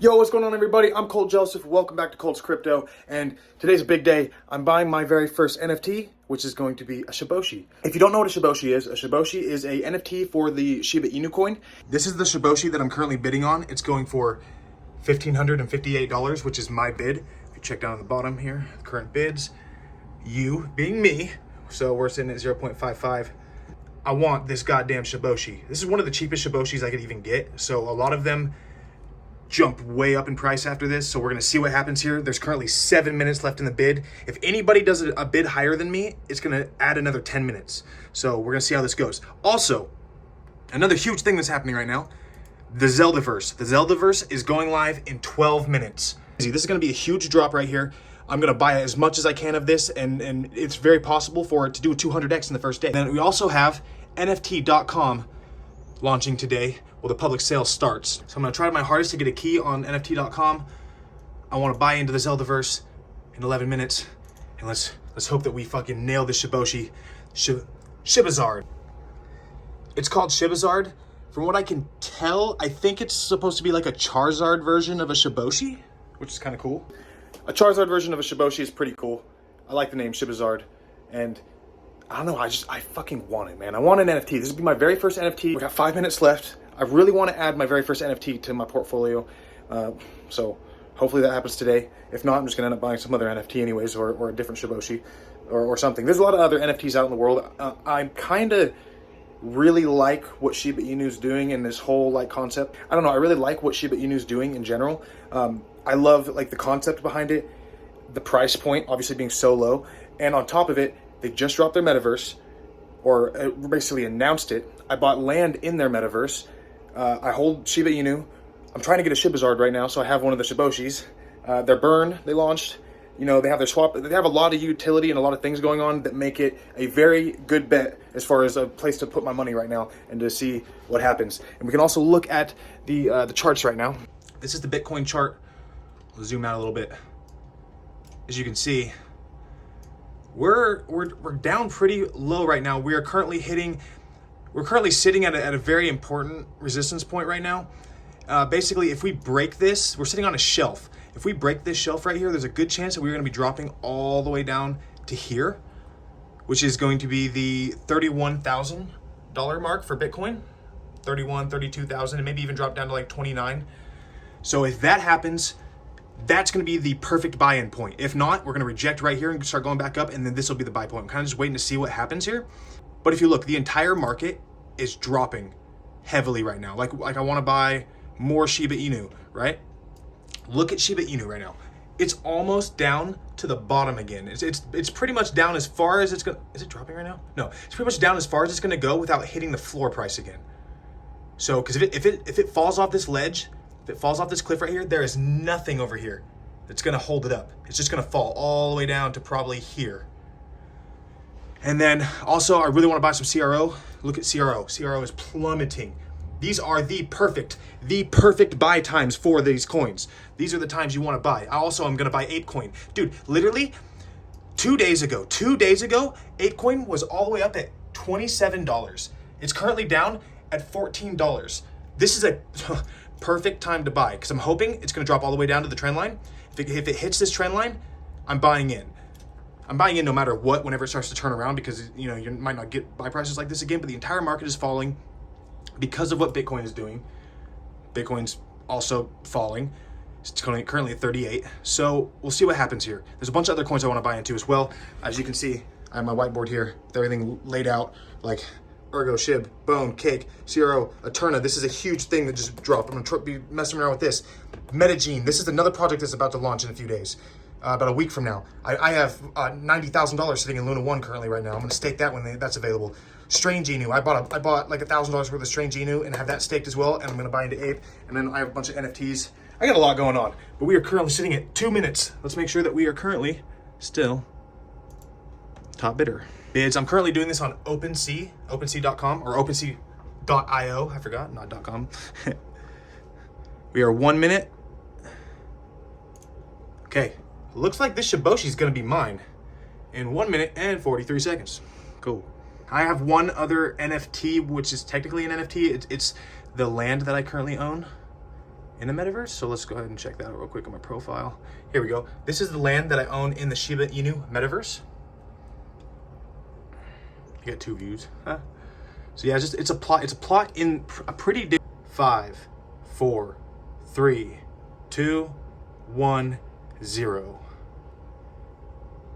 Yo, what's going on, everybody? I'm Colt Joseph. Welcome back to Colt's Crypto, and today's a big day. I'm buying my very first NFT, which is going to be a Shiboshi. If you don't know what a Shiboshi is a NFT for the Shiba Inu coin. This is the Shiboshi that I'm currently bidding on. It's going for $1,558, which is my bid. If you check down at the bottom here, current bids, you being me, so we're sitting at 0.55. I want this goddamn Shiboshi. This is one of the cheapest Shiboshis I could even get, so a lot of them jump way up in price after this, so we're gonna see what happens here. There's currently 7 minutes left in the bid. If anybody does a bid higher than me, it's gonna add another 10 minutes. So we're gonna see how this goes. Also, another huge thing that's happening right now, the Zeldaverse. The Zeldaverse is going live in 12 minutes. This is gonna be a huge drop right here. I'm gonna buy as much as I can of this, and it's very possible for it to do a 200x in the first day. Then we also have NFT.com launching today. Well, the public sale starts. So I'm gonna try my hardest to get a key on NFT.com. I wanna buy into the Zeldaverse in 11 minutes. And let's hope that we fucking nail this Shiboshi. Shibazard. It's called Shibazard. From what I can tell, I think it's supposed to be like a Charizard version of a Shiboshi, which is kind of cool. A Charizard version of a Shiboshi is pretty cool. I like the name Shibazard. And I don't know, I fucking want it, man. I want an NFT. This will be my very first NFT. We got 5 minutes left. I really want to add my very first NFT to my portfolio. So hopefully that happens today. If not, I'm just gonna end up buying some other NFT anyways, or a different Shiboshi or something. There's a lot of other NFTs out in the world. I kind of really like what Shiba Inu's doing in this whole like concept. I don't know, I really like what Shiba Inu's doing in general. I love like the concept behind it, the price point obviously being so low, and on top of it, they just dropped their Metaverse, or basically announced it. I bought land in their Metaverse. I hold Shiba Inu. I'm trying to get a Shibazard right now, so I have one of the Shiboshis. Their burn, they launched. You know, they have their swap. They have a lot of utility and a lot of things going on that make it a very good bet as far as a place to put my money right now and to see what happens. And we can also look at the charts right now. This is the Bitcoin chart. We'll zoom out a little bit. As you can see, we're down pretty low right now. We're currently sitting at a very important resistance point right now. Basically, if we break this, we're sitting on a shelf. If we break this shelf right here, there's a good chance that we're going to be dropping all the way down to here, which is going to be the $31,000 mark for Bitcoin, 31, 32,000, and maybe even drop down to like 29. So if that happens, that's going to be the perfect buy-in point. If not, we're going to reject right here and start going back up, and then this will be the buy point. I'm kind of just waiting to see what happens here. But if you look, the entire market is dropping heavily right now. Like I want to buy more Shiba Inu, right? Look at Shiba Inu right now. It's almost down to the bottom again. It's pretty much down as far as it's gonna. Is it dropping right now? No, it's pretty much down as far as it's gonna go without hitting the floor price again. So, because if it falls off this ledge, if it falls off this cliff right here, there is nothing over here that's gonna hold it up. It's just gonna fall all the way down to probably here. And then also, I really want to buy some CRO. Look at CRO. CRO is plummeting. These are the perfect buy times for these coins. These are the times you want to buy. I also am going to buy ApeCoin. Dude, literally 2 days ago, ApeCoin was all the way up at $27. It's currently down at $14. This is a perfect time to buy because I'm hoping it's going to drop all the way down to the trend line. If it hits this trend line, I'm buying in. I'm buying in no matter what, whenever it starts to turn around, because you know you might not get buy prices like this again, but the entire market is falling because of what Bitcoin is doing. Bitcoin's also falling. It's currently at 38. So we'll see what happens here. There's a bunch of other coins I want to buy into as well. As you can see, I have my whiteboard here with everything laid out, like Ergo, Shib, Bone, Cake, CRO, Eterna. This is a huge thing that just dropped. I'm gonna be messing around with this. Metagene. This is another project that's about to launch in a few days. About a week from now. I have $90,000 sitting in Luna 1 currently right now. I'm gonna stake that when that's available. Strange Inu. I bought like $1,000 worth of Strange Inu and have that staked as well, and I'm gonna buy into Ape, and then I have a bunch of NFTs. I got a lot going on, but we are currently sitting at 2 minutes. Let's make sure that we are currently still top bidder. Bids. I'm currently doing this on OpenSea, OpenSea.com or OpenSea.io. I forgot, not .com. We are 1 minute. Okay. Looks like this Shiboshi is going to be mine in 1 minute and 43 seconds. Cool. I have one other NFT, which is technically an NFT. It's the land that I currently own. in a metaverse. So let's go ahead and check that out real quick on my profile. Here we go. This is the land that I own in the Shiba Inu metaverse. You get 2 views, huh? So yeah, it's a plot in a pretty big 5, 4, 3, 2, 1, 0.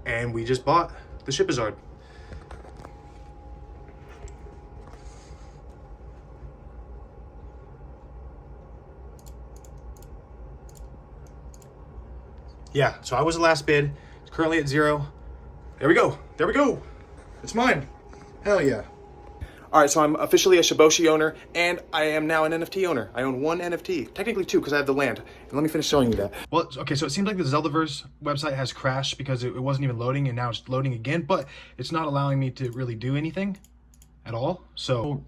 And we just bought the Shibazard. Yeah, so I was the last bid. It's currently at 0. There we go. There we go. It's mine. Hell yeah. All right, so I'm officially a Shiboshi owner, and I am now an NFT owner. I own 1 NFT, technically 2, because I have the land. And let me finish showing you that. Well, okay, so it seems like the Zeldaverse website has crashed because it wasn't even loading, and now it's loading again, but it's not allowing me to really do anything at all. So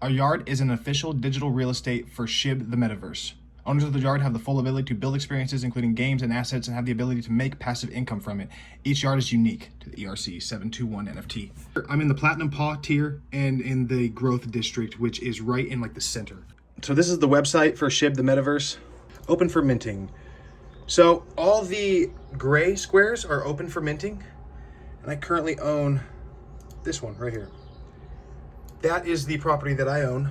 our yard is an official digital real estate for Shib the Metaverse. Owners of the yard have the full ability to build experiences, including games and assets, and have the ability to make passive income from it. Each yard is unique to the ERC 721 NFT. I'm in the Platinum Paw tier and in the Growth District, which is right in like the center. So this is the website for Shib the Metaverse. Open for minting. So all the gray squares are open for minting, and I currently own this one right here. That is the property that I own.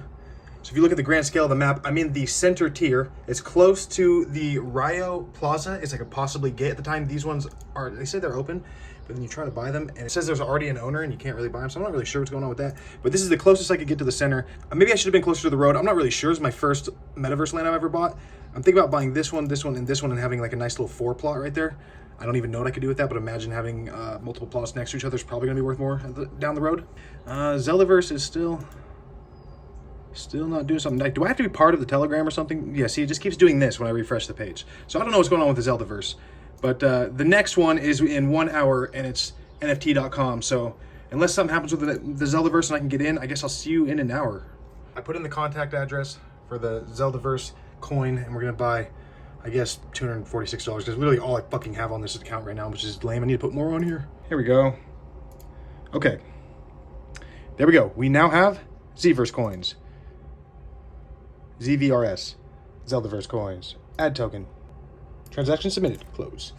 So if you look at the grand scale of the map, I'm in the center tier. It's close to the Rio Plaza as I could possibly get at the time. These ones are, they say they're open, but then you try to buy them and it says there's already an owner and you can't really buy them. So I'm not really sure what's going on with that, but this is the closest I could get to the center. Maybe I should have been closer to the road. I'm not really sure. It's my first Metaverse land I've ever bought. I'm thinking about buying this one, and this one, and having like a nice little 4 plot right there. I don't even know what I could do with that, but imagine having multiple plots next to each other is probably gonna be worth more down the road. Zeldaverse is still not doing something. Like, do I have to be part of the Telegram or something? Yeah, see, it just keeps doing this when I refresh the page. So I don't know what's going on with the Zeldaverse. But the next one is in 1 hour, and it's NFT.com. So unless something happens with the Zeldaverse and I can get in, I guess I'll see you in an hour. I put in the contact address for the Zeldaverse coin, and we're going to buy, I guess, $246. Because literally all I fucking have on this account right now, which is lame. I need to put more on here. Here we go. Okay. There we go. We now have ZVRS coins. ZVRS, Zeldaverse coins, add token, transaction submitted, close.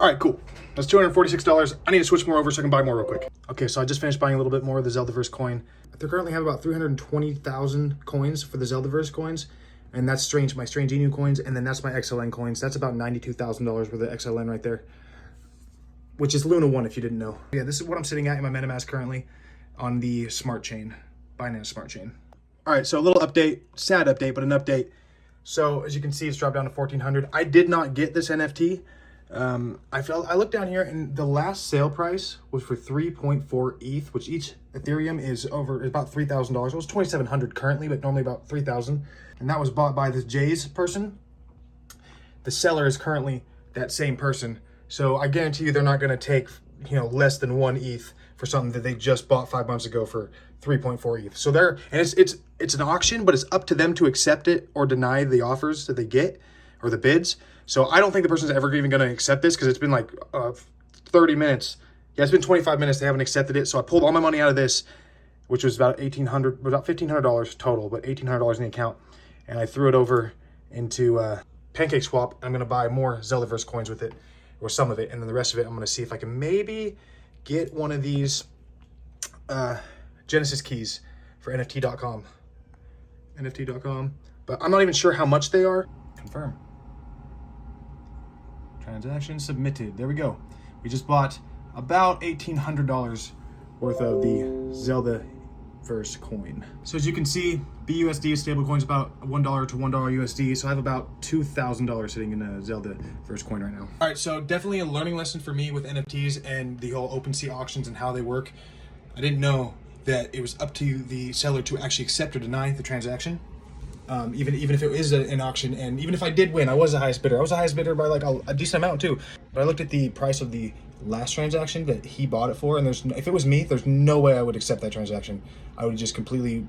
All right, cool. That's $246. I need to switch more over so I can buy more real quick. Okay, so I just finished buying a little bit more of the Zeldaverse coin. They currently have about 320,000 coins for the Zeldaverse coins, and that's my Strange Inu coins, and then that's my XLN coins. That's about $92,000 worth of XLN right there, which is Luna 1 if you didn't know. Yeah, this is what I'm sitting at in my MetaMask currently on the smart chain, Binance Smart Chain. All right, so a little update, sad update, but an update. So as you can see, it's dropped down to 1,400. I did not get this NFT. I looked down here and the last sale price was for 3.4 ETH, which each Ethereum is about $3,000. It was 2,700 currently, but normally about 3,000. And that was bought by this Jay's person. The seller is currently that same person. So I guarantee you they're not going to take, less than 1 ETH for something that they just bought 5 months ago for 3.4 ETH. So it's an auction, but it's up to them to accept it or deny the offers that they get or the bids. So I don't think the person's ever even going to accept this because it's been like 30 minutes. Yeah, it's been 25 minutes. They haven't accepted it. So I pulled all my money out of this, which was about $1,500 total, but $1,800 in the account. And I threw it over into Pancake Swap. I'm going to buy more Zeldaverse coins with it, or some of it. And then the rest of it, I'm going to see if I can maybe get one of these Genesis keys for NFT.com. NFT.com. But I'm not even sure how much they are. Confirm. Transaction submitted. There we go. We just bought about $1,800 worth of the Zeldaverse coin. So as you can see, BUSD stablecoin is about $1 to $1 USD. So I have about $2,000 sitting in a Zeldaverse coin right now. All right, so definitely a learning lesson for me with NFTs and the whole OpenSea auctions and how they work. I didn't know that it was up to the seller to actually accept or deny the transaction. Even if it is an auction, and even if I did win, I was the highest bidder. I was the highest bidder by like a decent amount too. But I looked at the price of the last transaction that he bought it for, and if it was me, there's no way I would accept that transaction. I would just completely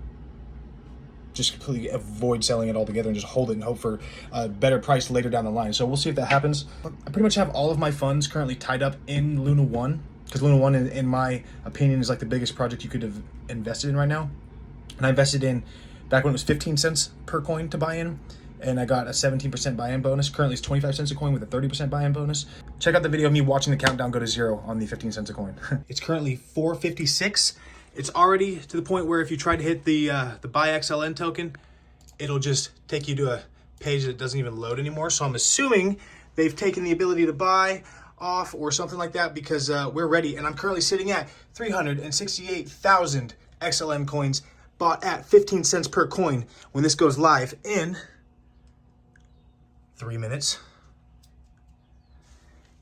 avoid selling it altogether and just hold it and hope for a better price later down the line. So we'll see if that happens. I pretty much have all of my funds currently tied up in Luna 1, because Luna 1, in my opinion, is like the biggest project you could have invested in right now. And I invested in back when it was 15 cents per coin to buy in, and I got a 17% buy-in bonus. Currently it's 25 cents a coin with a 30% buy-in bonus. Check out the video of me watching the countdown go to 0 on the 15 cents a coin. It's currently 4.56. It's already to the point where if you try to hit the buy XLN token, it'll just take you to a page that doesn't even load anymore. So I'm assuming they've taken the ability to buy off or something like that, because we're ready. And I'm currently sitting at 368,000 XLM coins bought at 15 cents per coin when this goes live in 3 minutes.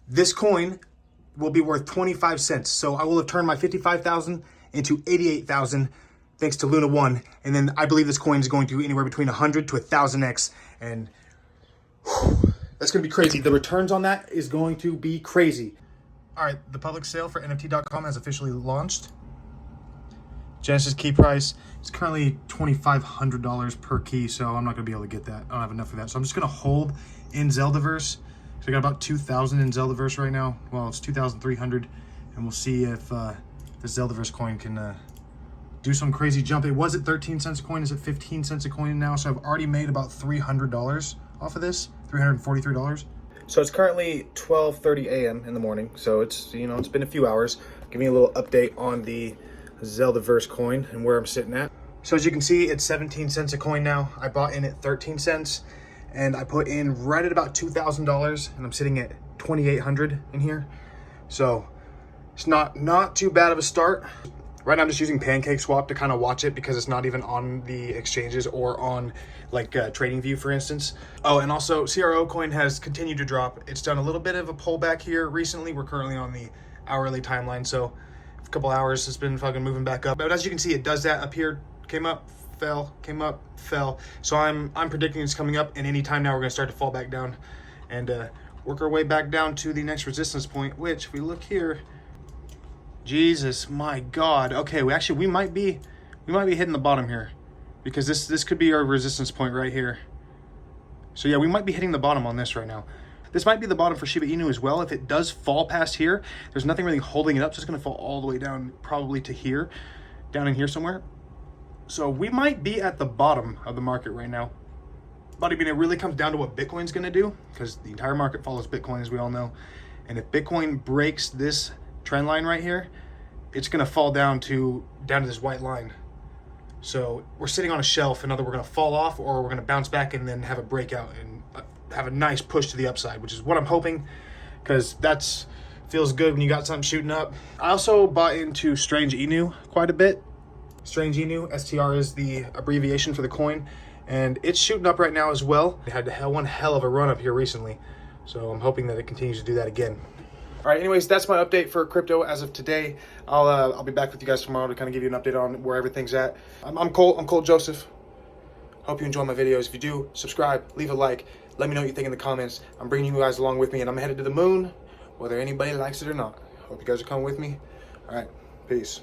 This coin will be worth 25 cents. So I will have turned my 55,000 into 88,000 thanks to Luna 1. And then I believe this coin is going to anywhere between 100 to 1,000x. And whew, that's going to be crazy. The returns on that is going to be crazy. All right, the public sale for NFT.com has officially launched. Genesis key price is currently $2,500 per key, so I'm not going to be able to get that. I don't have enough of that. So I'm just going to hold in Zeldaverse. So I got about 2,000 in Zeldaverse right now. Well, it's 2,300, and we'll see if this Zeldaverse coin can do some crazy jump. It was at 13 cents a coin. Is it 15 cents a coin now? So I've already made about $300 off of this, $343. So it's currently 12:30 a.m. in the morning. So it's, you know, it's been a few hours. Give me a little update on the Zeldaverse coin and where I'm sitting at. So as you can see, it's 17 cents a coin now. I bought in at 13 cents and I put in right at about $2,000, and I'm sitting at 2,800 in here. So it's not too bad of a start. Right now I'm just using PancakeSwap to kind of watch it because it's not even on the exchanges or on like TradingView, for instance. Oh, and also CRO coin has continued to drop. It's done a little bit of a pullback here recently. We're currently on the hourly timeline, so a couple hours it's been fucking moving back up. But as you can see, it does that up here, came up, fell, came up, fell. So I'm predicting it's coming up, and any time now we're gonna start to fall back down and work our way back down to the next resistance point, which if we look here, Jesus, my God. Okay, we might be hitting the bottom here, because this could be our resistance point right here. So yeah, we might be hitting the bottom on this right now. This might be the bottom for Shiba Inu as well. If it does fall past here, there's nothing really holding it up, so it's gonna fall all the way down probably to here, down in here somewhere. So we might be at the bottom of the market right now. But I mean, it really comes down to what Bitcoin's gonna do, because the entire market follows Bitcoin, as we all know. And if Bitcoin breaks this trend line right here, it's gonna fall down to this white line. So we're sitting on a shelf, and either we're gonna fall off or we're gonna bounce back and then have a breakout and have a nice push to the upside, which is what I'm hoping, because that's feels good when you got something shooting up. I also bought into Strange Inu quite a bit. Strange Inu, STR is the abbreviation for the coin, and it's shooting up right now as well. It had one hell of a run up here recently, so I'm hoping that it continues to do that again. All right, anyways, that's my update for crypto as of today. I'll be back with you guys tomorrow to kind of give you an update on where everything's at. I'm Colt Joseph. Hope you enjoy my videos. If you do, subscribe, leave a like. Let me know what you think in the comments. I'm bringing you guys along with me, and I'm headed to the moon, whether anybody likes it or not. Hope you guys are coming with me. All right, peace.